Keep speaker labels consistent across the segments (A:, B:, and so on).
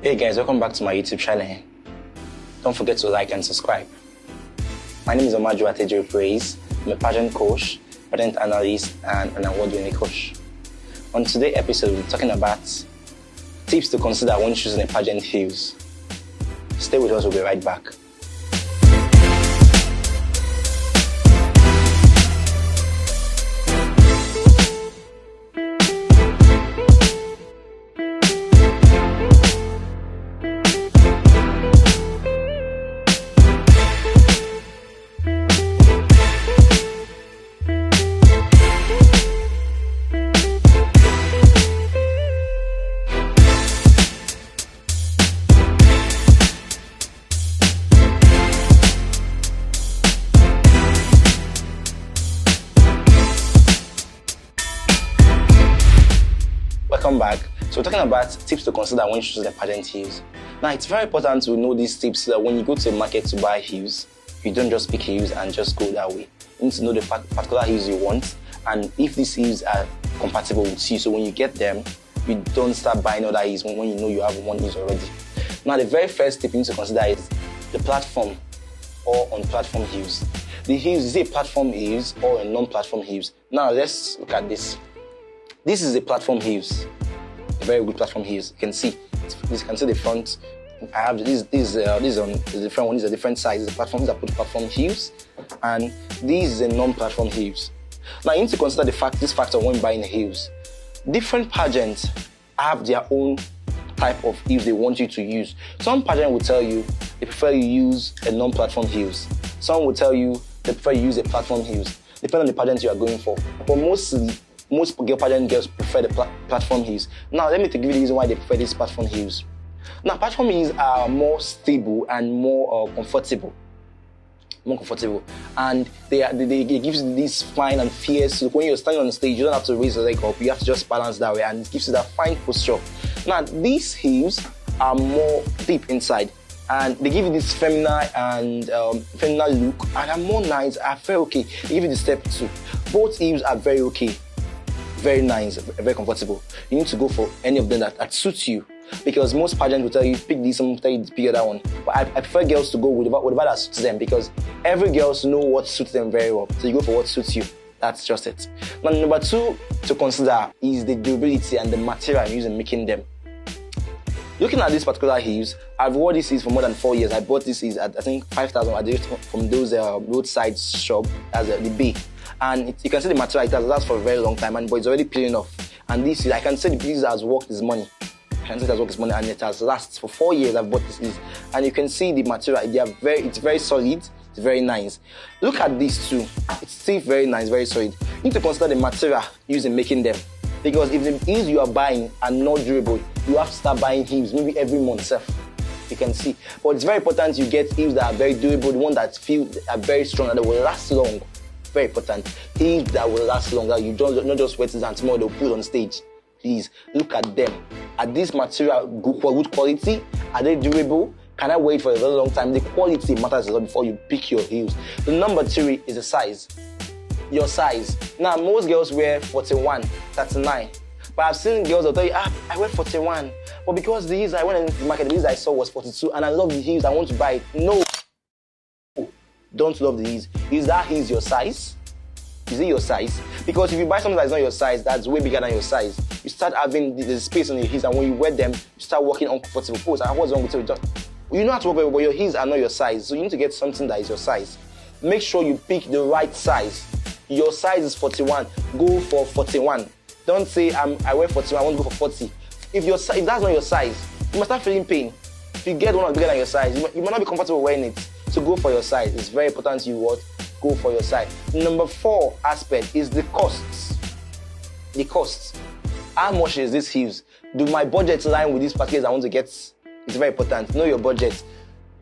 A: Hey guys, welcome back to my YouTube channel. Don't forget to like and subscribe. My name is Omaju Atejo Praise. I'm a pageant coach, pageant analyst, and an award-winning coach. On today's episode, we're talking about tips to consider when choosing a pageant heels. Stay with us, we'll be right back. Welcome back. So we're talking about tips to consider when choosing the pageant heels. Now it's very important to know these tips so that when you go to the market to buy heels, you don't just pick heels and just go that way. You need to know the particular heels you want and if these heels are compatible with you. So when you get them, you don't start buying other heels when you know you have one heels already. Now the very first tip you need to consider is the platform or on-platform heels. The heels, is it a platform heels or a non-platform heels? Now let's look at this. This is a platform heels, a very good platform heels. You can see the front. I have this on the different one. These are different sizes. The platforms are platform heels, and these is a non-platform heels. Now you need to consider this factor when buying heels. Different pageants have their own type of heels they want you to use. Some pageant will tell you they prefer you use a non-platform heels. Some will tell you they prefer you use a platform heels, depending on the pageant you are going for. But most pageant girls prefer the platform heels. Now, let me give you the reason why they prefer these platform heels. Now, platform heels are more stable and more comfortable. And they give you this fine and fierce. So when you're standing on the stage, you don't have to raise the leg up. You have to just balance that way, and it gives you that fine posture. Now, these heels are more deep inside, and they give you this feminine look, and are more nice. Are very okay. They give you the step too. Both heels are very okay. Very nice, very comfortable. You need to go for any of them that suits you, because most pageants will tell you pick this, some will tell you pick the other one. But I prefer girls to go with whatever that suits them, because every girl know what suits them very well. So you go for what suits you. That's just it. Now, number two to consider is the durability and the material I'm using making them. Looking at these particular heels, I've worn these heels for more than 4 years. I bought these heels at I think 5,000 I did from those roadside shop as the Bay. And you can see the material, it has lasted for a very long time, but it's already peeling off. And this, I can say this has worked its money. And it has lasted for 4 years. I've bought this, and you can see the material. It's very solid. It's very nice. Look at these two. It's still very nice, very solid. You need to consider the material used in making them, because if the heels you are buying are not durable, you have to start buying heels maybe every month. You can see, but it's very important you get heels that are very durable, the one that are very strong and that will last long. Very important. Heels that will last long, that you don't not just wear it and tomorrow they'll put on stage. Please look at them. Are these material good quality? Are they durable? Can I wear it for a very long time? The quality matters a lot before you pick your heels. The number 3 is the size. Your size. Now most girls wear 41, 39. But I've seen girls that tell you, I wear 41. But because the heels I went into the market, the heels I saw was 42, and I love the heels, I want to buy it. No. Don't love the heels. Is that heels your size? Is it your size? Because if you buy something that's not your size, that's way bigger than your size, you start having the space on your heels, and when you wear them, you start walking uncomfortable. What's wrong with you? You know how to walk, but your heels are not your size. So you need to get something that is your size. Make sure you pick the right size. Your size is 41. Go for 41. Don't say I wear 41. I want to go for 40. If that's not your size, you must start feeling pain. If you get one bigger than your size, you might not be comfortable wearing it. So go for your size. It's very important you go for your size. Number 4 aspect is the costs. The costs. How much is this heels? Do my budget line with these packages I want to get? It's very important. Know your budget.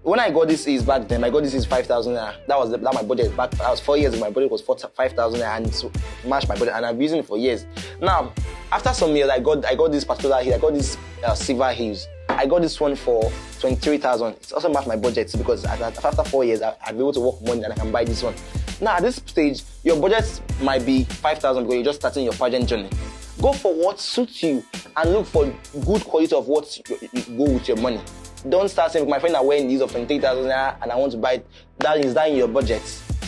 A: When I got this heels back then, I got this heels 5,000 naira. That was my budget back. I was 4 years ago. My budget was 5,000 naira, and it's matched my budget, and I've been using it for years. Now, after some years, I got this particular heel. I got this silver heels. I got this one for 23,000. It's also matched my budget because after 4 years, I'll be able to work money and I can buy this one. Now, at this stage, your budget might be 5,000 because you're just starting your pageant journey. Go for what suits you and look for good quality of what you go with your money. Don't start saying, my friend are wearing these of 23,000 and I want to buy it. That is that in your budget.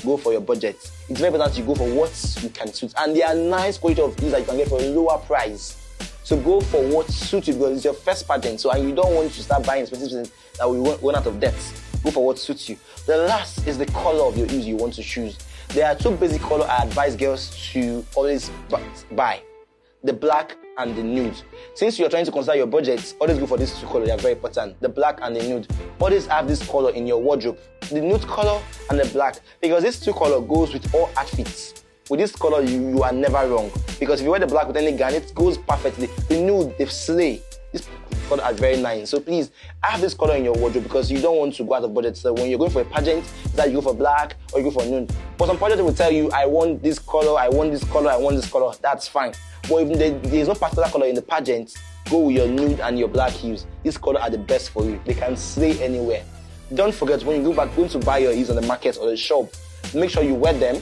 A: Go for your budget. It's very important you go for what you can suit. And there are nice quality of things that you can get for a lower price. So go for what suits you because it's your first pageant. So and you don't want to start buying expensive things that will run out of debt. Go for what suits you. The last is the color of your heels you want to choose. There are two basic colors I advise girls to always buy. The black and the nude. Since you're trying to consider your budget, always go for these two colors. They are very important. The black and the nude. Always have this color in your wardrobe. The nude color and the black. Because this two color goes with all outfits. With this color, you are never wrong. Because if you wear the black with any gown, it goes perfectly. The nude, they slay. This color are very nice. So please, have this color in your wardrobe because you don't want to go out of budget. So when you're going for a pageant, that you go for black or you go for nude. But some pageants will tell you, I want this color, I want this color, I want this color. That's fine. But if there's no particular color in the pageant, go with your nude and your black heels. These colors are the best for you. They can slay anywhere. Don't forget, when you go back, going to buy your heels on the market or the shop, make sure you wear them,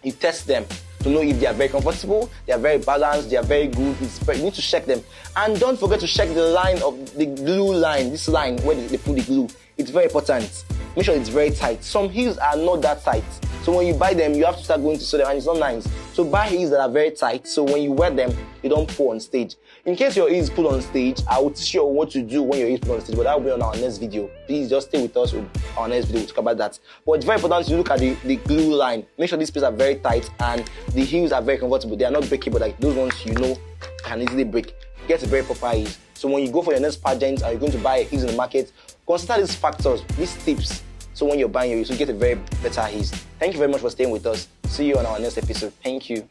A: you test them to know if they are very comfortable, they are very balanced, they are very good. You need to check them. And don't forget to check the line of the glue line, this line where they put the glue. It's very important. Make sure it's very tight. Some heels are not that tight. So when you buy them, you have to start going to sew them and it's not nice. So buy heels that are very tight so when you wear them, you don't pull on stage. In case your heels pull on stage, I will teach you what to do when your heels pull on stage, but that will be on our next video. Please just stay with us with our next video to talk about that. But it's very important to look at the glue line. Make sure these pieces are very tight and the heels are very comfortable. They are not breakable like those ones can easily break. Get a very proper heels. So when you go for your next pageant and you're going to buy heels in the market, consider these factors, these tips. So when you're buying your heels, you get a very better heels. Thank you very much for staying with us. See you on our next episode. Thank you.